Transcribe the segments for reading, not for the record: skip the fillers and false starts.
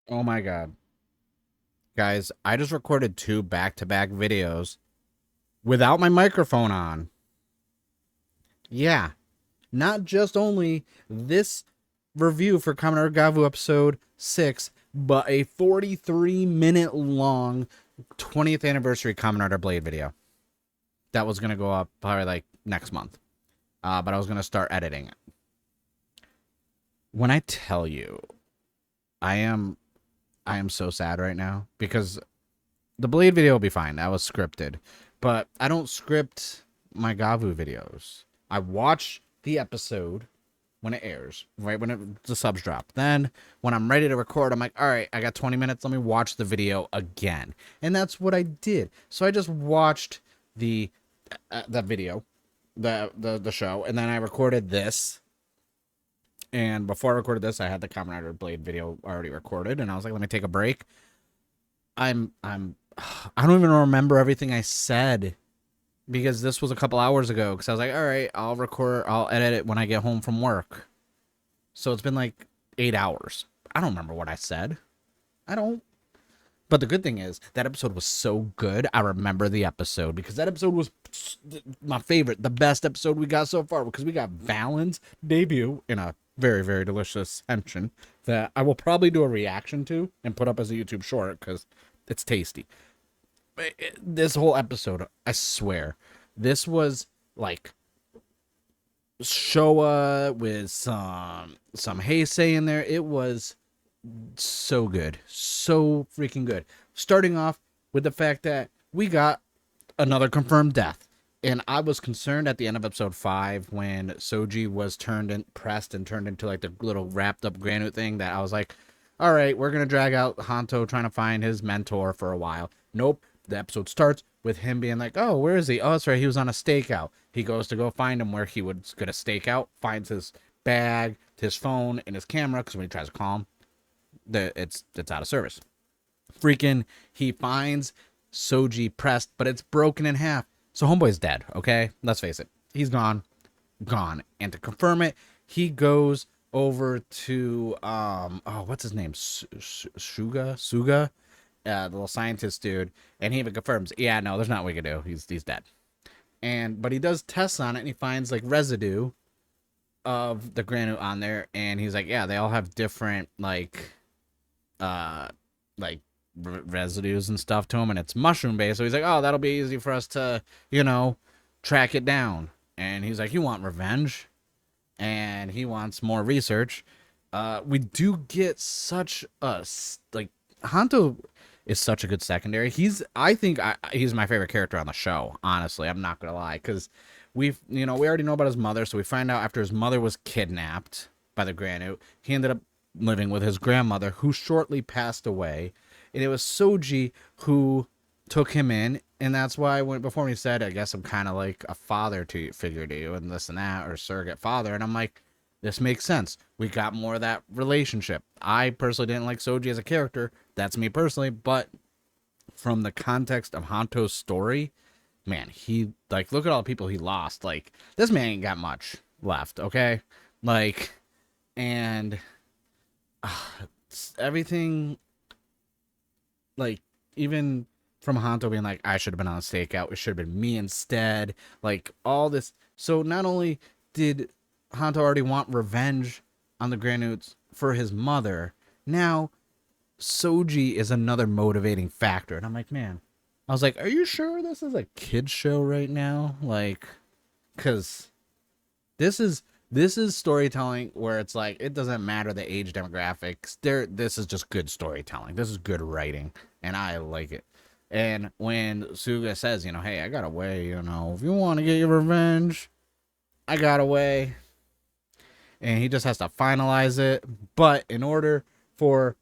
Oh my God. Guys, I just recorded two back-to-back videos without my microphone on. Yeah, not just only this review for Kamen Rider Gavv episode 6, but a 43-minute long 20th anniversary Kamen Rider Blade video. That was going to go up probably like next month. But I was going to start editing it. When I tell you, I am I am so sad right now because the Blade video will be fine. That was scripted. But I don't script my Gavu videos. I watch the episode when it airs, right when the subs drop. Then when I'm ready to record, I'm like, all right, I got 20 minutes. Let me watch the video again. And that's what I did. So I just watched the video, the show, and then I recorded this. And before I recorded this, I had the Kamen Rider Blade video already recorded, and I was like, let me take a break. I don't even remember everything I said because this was a couple hours ago. Because I was like, all right, I'll edit it when I get home from work. So it's been like 8 hours. I don't remember what I said. I don't. But the good thing is that episode was so good. I remember the episode because that episode was my favorite, the best episode we got so far because we got Valen's debut in a very, very delicious henshin that I will probably do a reaction to and put up as a YouTube short because it's tasty. This whole episode, I swear, this was like Showa with some Heisei in there. It was so good, so freaking good. Starting off with the fact that we got another confirmed death. And I was concerned at the end of episode 5 when Soji was pressed and turned into like the little wrapped up granite thing that I was like, all right, we're going to drag out Honto trying to find his mentor for a while. Nope. The episode starts with him being like, oh, where is he? Oh, that's right. He was on a stakeout. He goes to go find him where he was going to stake out, finds his bag, his phone, and his camera because when he tries to call him, it's out of service. Freaking, he finds Soji pressed, but it's broken in half. So homeboy's dead, okay? Let's face it. He's gone. Gone. And to confirm it, he goes over to what's his name? Suga? The little scientist dude, and he even confirms, yeah, no, there's not what we can do. He's dead. But he does tests on it and he finds like residue of the granite on there, and he's like, yeah, they all have different uh like residues and stuff to him, and it's mushroom based. So he's like, oh, that'll be easy for us to, track it down. And he's like, you want revenge, and he wants more research. We do get such a like Honto is such a good secondary. I think he's my favorite character on the show. Honestly, I'm not gonna lie, because we already know about his mother, so we find out after his mother was kidnapped by the Granu, he ended up living with his grandmother, who shortly passed away, and it was Soji who took him in, and that's why when before he said, I guess I'm kind of like a father figure to you, and this and that, or surrogate father, and I'm like, this makes sense. We got more of that relationship. I personally didn't like Soji as a character. That's me personally, but from the context of Honto's story, man, he like look at all the people he lost. Like this man ain't got much left, okay? Like and everything like even from Honto being like, I should have been on a stakeout, it should have been me instead. Like all this. So not only did Honto already want revenge on the Granuts for his mother, now Soji is another motivating factor. And I'm like, man, I was like, are you sure this is a kid's show right now? Like, because this is storytelling where it's like it doesn't matter the age demographics. This is just good storytelling. This is good writing, and I like it. And when Suga says, hey, I got a way, if you want to get your revenge, I got a way, and he just has to finalize it. But in order for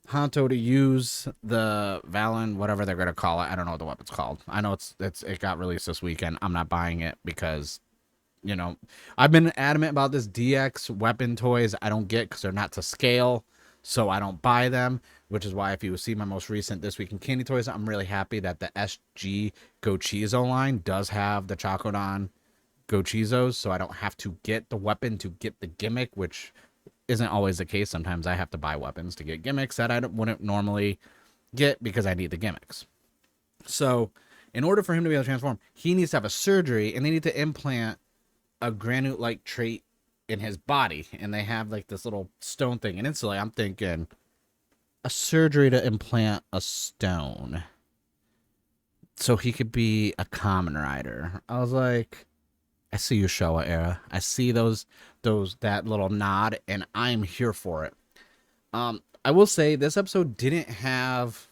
Honto to use the Valen, whatever they're gonna call it, I don't know what the weapon's called. I know it got released this weekend. I'm not buying it because you know, I've been adamant about this DX weapon toys. I don't get because they're not to scale, so I don't buy them. Which is why if you see my most recent This Week in Candy Toys, I'm really happy that the SG Gochizo line does have the Chakodon Gochizos, so I don't have to get the weapon to get the gimmick, which isn't always the case. Sometimes I have to buy weapons to get gimmicks that I wouldn't normally get because I need the gimmicks. So, in order for him to be able to transform, he needs to have a surgery, and they need to implant a granite-like trait in his body. And they have like this little stone thing. And instantly, I'm thinking a surgery to implant a stone so he could be a Kamen Rider. I was like, I see you, Showa era. I see that little nod, and I'm here for it. I will say this episode didn't have,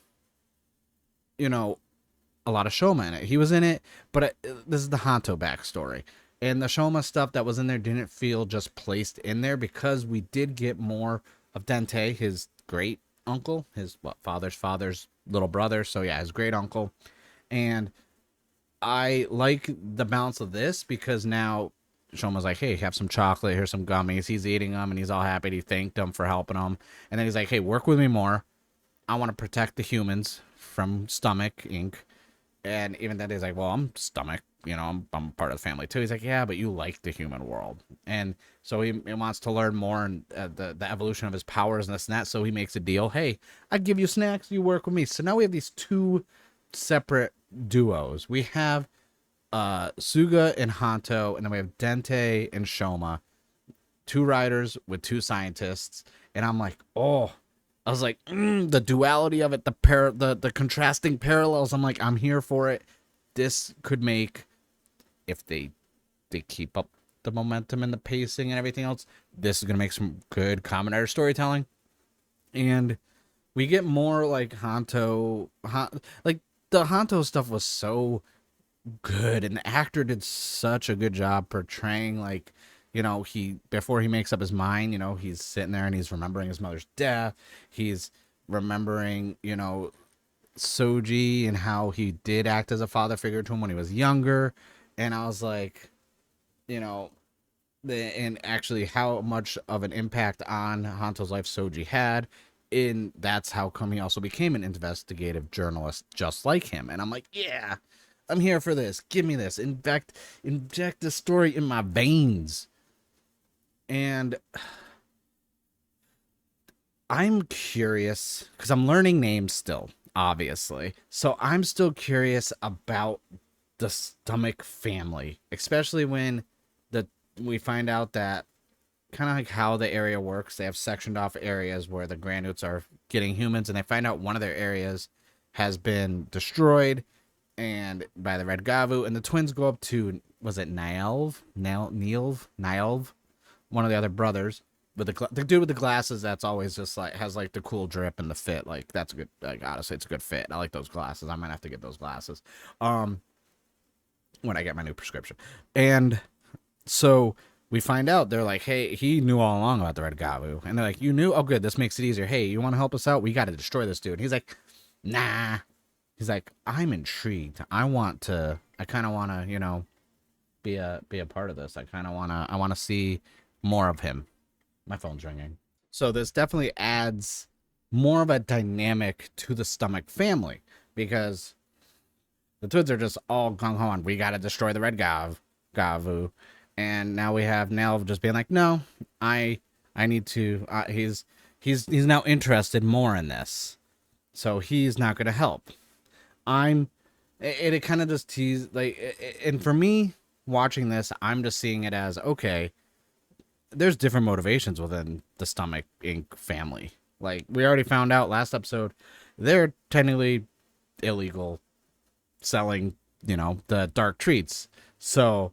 you know, a lot of Shoma in it. He was in it, but this is the Honto backstory. And the Shoma stuff that was in there didn't feel just placed in there because we did get more of Dente, his great uncle, his father's little brother. So yeah, his great uncle. And I like the balance of this because now Shoma's like, hey, have some chocolate, here's some gummies. He's eating them and he's all happy. He thanked him for helping him. And then he's like, hey, work with me more. I want to protect the humans from Stomach Inc. And even then he's like, well, I'm Stomach. I'm part of the family too. He's like, yeah, but you like the human world. And so he wants to learn more and the evolution of his powers and this and that. So he makes a deal. Hey, I give you snacks. You work with me. So now we have these two separate duos. We have Suga and Honto, and then we have Dente and Shoma, two riders with two scientists. And I'm like, I was like, the duality of it, the contrasting parallels. I'm like, I'm here for it. This could make, if they keep up the momentum and the pacing and everything else, this is gonna make some good Kamen Rider storytelling. And we get more like Honto, like the Honto stuff was so good, and the actor did such a good job portraying, like, he, before he makes up his mind, he's sitting there and he's remembering his mother's death. He's remembering, Soji and how he did act as a father figure to him when he was younger. And I was like, and actually how much of an impact on Honto's life Soji had. And that's how come he also became an investigative journalist just like him. And I'm like, yeah, I'm here for this. Give me this. In fact, inject the story in my veins. And I'm curious because I'm learning names still, obviously. So I'm still curious about the Stomach family, especially when we find out that kind of like how the area works. They have sectioned off areas where the Granoots are getting humans, and they find out one of their areas has been destroyed and by the Red Gavv, and the twins go up to, was it Nielv, one of the other brothers, with the dude with the glasses that's always just like has like the cool drip and the fit. Like, that's a good, like, honestly, it's a good fit. I like those glasses. I might have to get those glasses when I get my new prescription. And so we find out, they're like, hey, he knew all along about the Red Gavv. And they're like, you knew? Oh, good. This makes it easier. Hey, you want to help us out? We got to destroy this dude. And he's like, nah. He's like, I'm intrigued. I kind of want to, be a part of this. I want to see more of him. My phone's ringing. So this definitely adds more of a dynamic to the Stomach family, because the twins are just all gung ho on, we got to destroy the Red Gavv. And now we have Nelv just being like, no, I need to, he's now interested more in this. So he's not going to help. It kind of just teased, like, and for me watching this, I'm just seeing it as, okay, there's different motivations within the Stomach Inc. family. Like, we already found out last episode, they're technically illegal selling, the dark treats. So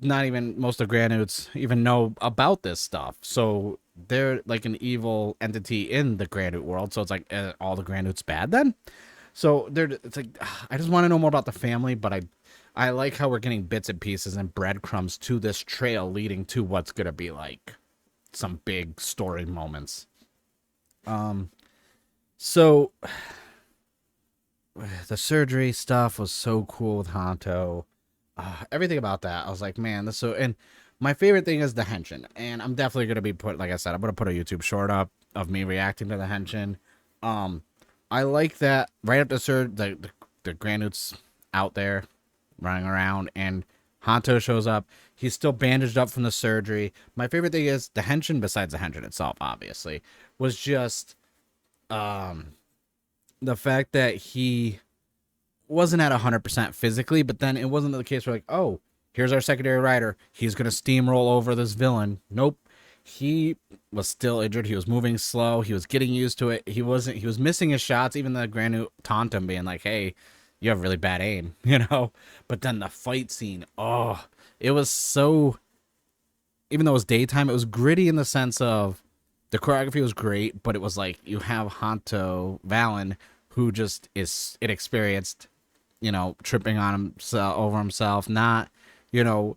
not even most of Granoots even know about this stuff. So they're like an evil entity in the Granoot world. So it's like, all the Granoots bad then? So it's like, I just want to know more about the family, but I like how we're getting bits and pieces and breadcrumbs to this trail leading to what's going to be like some big story moments. So the surgery stuff was so cool with Honto. Everything about that, I was like, man, this so. And my favorite thing is the henshin, and I'm definitely gonna be like I said, I'm gonna put a YouTube short up of me reacting to the henshin. I like that right after the Granoots out there running around, and Honto shows up. He's still bandaged up from the surgery. My favorite thing is the henshin, besides the henshin itself, obviously, was just the fact that he wasn't at 100% physically, but then it wasn't the case where like, oh, here's our secondary rider. He's going to steamroll over this villain. Nope. He was still injured. He was moving slow. He was getting used to it. He was missing his shots. Even the Granu taunted him, being like, hey, you have really bad aim, But then the fight scene, oh, it was so, even though it was daytime, it was gritty in the sense of the choreography was great, but it was like you have Honto Valen, who just is inexperienced, tripping on himself over himself, not,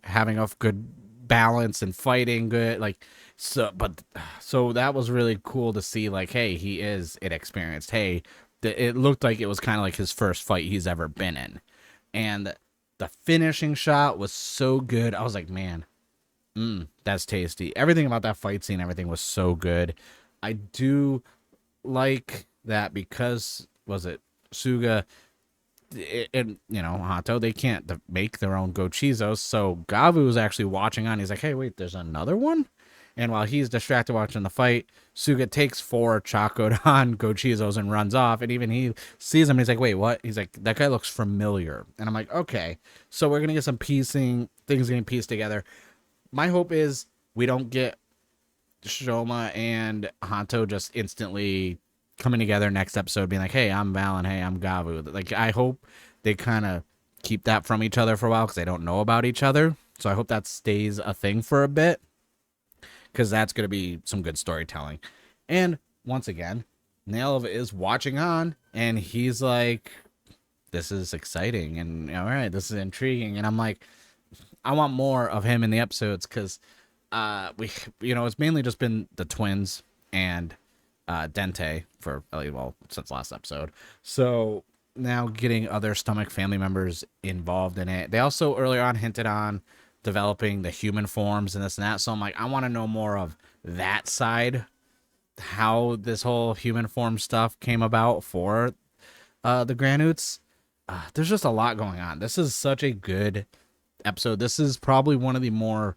having a good balance and fighting good, like so that was really cool to see. Like, hey, he is inexperienced. Hey, it looked like it was kind of like his first fight he's ever been in, and the finishing shot was so good. I was like, man, that's tasty. Everything about that fight scene, everything was so good. I do like that because was it Suga and Honto, they can't make their own gochizos, so Gavv was actually watching on. He's like, hey, wait, there's another one. And while he's distracted watching the fight, Suga takes 4 Chakodan gochizos and runs off. And even he sees him and he's like, wait, what? He's like, that guy looks familiar. And I'm like, okay, so we're gonna get some things getting pieced together. My hope is we don't get Shoma and Honto just instantly coming together next episode being like, hey, I'm Valen, hey, I'm Gavv. Like, I hope they kind of keep that from each other for a while because they don't know about each other. So I hope that stays a thing for a bit, because that's going to be some good storytelling. And once again, Nail is watching on, and he's like, this is exciting, and all right, this is intriguing. And I'm like, I want more of him in the episodes, because it's mainly just been the twins and Dente for, well, since last episode. So now getting other stomach family members involved in it. They also earlier on hinted on developing the human forms and this and that. So I'm like, I want to know more of that side, how this whole human form stuff came about for the Granuts. There's just a lot going on. This is such a good episode. This is probably one of the more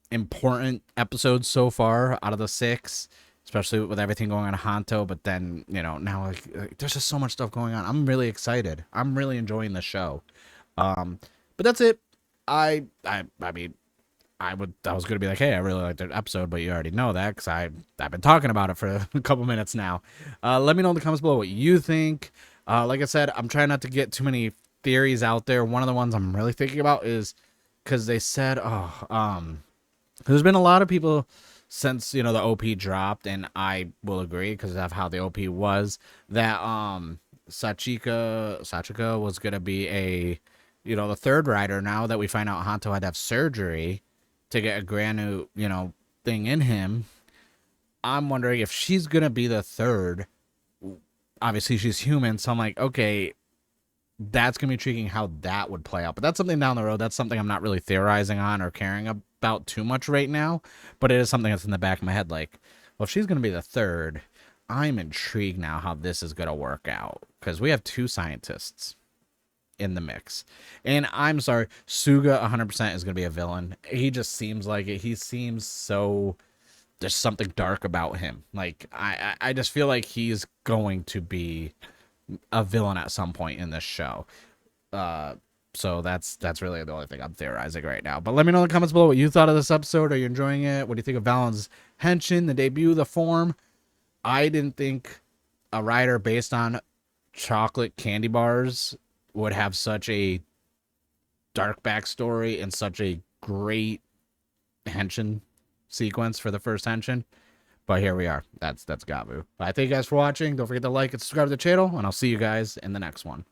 important episodes so far out of the 6, especially with everything going on in Honto. But then, now like, there's just so much stuff going on. I'm really excited. I'm really enjoying the show. But that's it. I mean, I was gonna be like, hey, I really liked the episode, but you already know that because I've been talking about it for a couple minutes now. Let me know in the comments below what you think. Like I said, I'm trying not to get too many theories out there. One of the ones I'm really thinking about is because they said, there's been a lot of people since the OP dropped, and I will agree because of how the OP was, that Sachika was gonna be a the third rider. Now that we find out Honto had to have surgery to get a Granu thing in him, I'm wondering if she's gonna be the third. Obviously she's human, so I'm like, okay, that's gonna be intriguing how that would play out. But that's something down the road. That's something I'm not really theorizing on or caring about too much right now, but it is something that's in the back of my head, like, well, if she's gonna be the third, I'm intrigued now how this is gonna work out, because we have 2 scientists in the mix. And I'm sorry, Suga 100% is gonna be a villain. He just seems like it. He seems so, there's something dark about him. Like, I just feel like he's going to be a villain at some point in this show. So that's really the only thing I'm theorizing right now. But let me know in the comments below what you thought of this episode. Are you enjoying it? What do you think of Valen's henshin, the debut, the form? I didn't think a rider based on chocolate candy bars would have such a dark backstory and such a great henshin sequence for the first henshin. But here we are. That's Gavv. I thank you guys for watching. Don't forget to like and subscribe to the channel, and I'll see you guys in the next one.